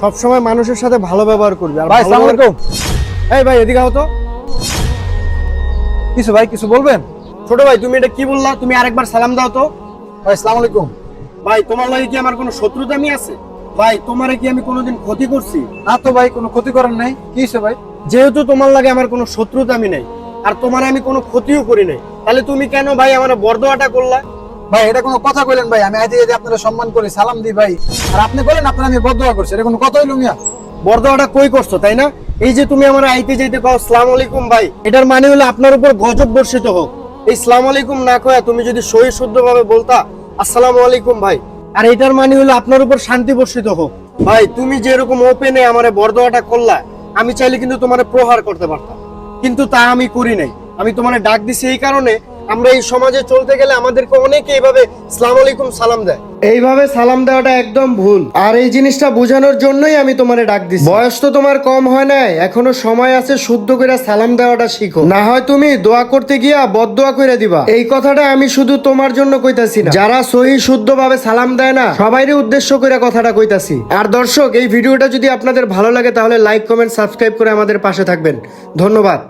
সবসময় মানুষের সাথে ভালো ব্যবহার করবি। আর ভাই ভালো আসসালামু ব্যবহার- আলাইকুম। এই ভাই এদিকে আও তো। কিছু ভাই কিছু বলবেন? ছোট ভাই তুমি এটা কি বললা? তুমি আরেকবার সালাম দাও তো। ভাই আসসালামু আলাইকুম। ভাই তোমার লাগে কি আমার কোনো শত্রুতামি আছে? ভাই তোমারে কি আমি কোনোদিন ক্ষতি করছি? না তো ভাই, কোনো ক্ষতি করেন নাই। কি হয়েছে ভাই? যেহেতু তোমার লাগে আমার কোনো শত্রুতামি নাই আর তোমারে আমি কোনো ক্ষতিও করি নাই, তাহলে তুমি কেন ভাই আমার বরদোয়াটা করলা? ভাই এটা কোনো কথা কইলেন ভাই? আমি আইতে যেতে আপনারা সম্মান করি, সালাম দিই ভাই, আর আপনি বলেন আপনারা আমি বদদোয়া করছি, এটা কোনো কথা হইল মিয়া? বরদোয়াটা কই করছো তাই না? এই যে তুমি আমার আইতে যাইতে কও আসসালামু আলাইকুম ভাই, এটার মানে হলো আপনার উপর গজব বর্ষিত হোক। এই আসসালামু আলাইকুম না কয়া তুমি যদি সহি শুদ্ধভাবে বলতা আসসালামু আলাইকুম ভাই, আর এটার মানে হলো আপনার উপর শান্তি বর্ষিত হোক। ভাই তুমি যে এরকম ওপেনে আমারে বরদোয়াটা করলা, আমি চাইলে কিন্তু তোমারে প্রহার করতে পারতাম, কিন্তু তা আমি করি নাই। আমি তোমারে ডাক দিছি এই কারণে, আমরা এই সমাজে চলতে গেলে আমাদেরকে অনেকে এইভাবে আসসালামু আলাইকুম সালাম দেয়। এইভাবে সালাম দেওয়াটা একদম ভুল, আর এই জিনিসটা বোঝানোর জন্যই আমি তোমারে ডাক দিছি। বয়স তো তোমার কম হয় নাই, এখনো সময় আছে, শুদ্ধ করে সালাম দেওয়াটা শিখো, না হয় তুমি দোয়া করতে গিয়া বদদোয়া করে দিবা। এই কথাটা আমি শুধু তোমার জন্য কইতাছি না, যারা সহি শুদ্ধ ভাবে সালাম দেয় না সবাইরই উদ্দেশ্য করে কথাটা কইতাছি। আর দর্শক, এই ভিডিওটা যদি আপনাদের ভালো লাগে তাহলে লাইক কমেন্ট সাবস্ক্রাইব করে আমাদের পাশে থাকবেন। ধন্যবাদ।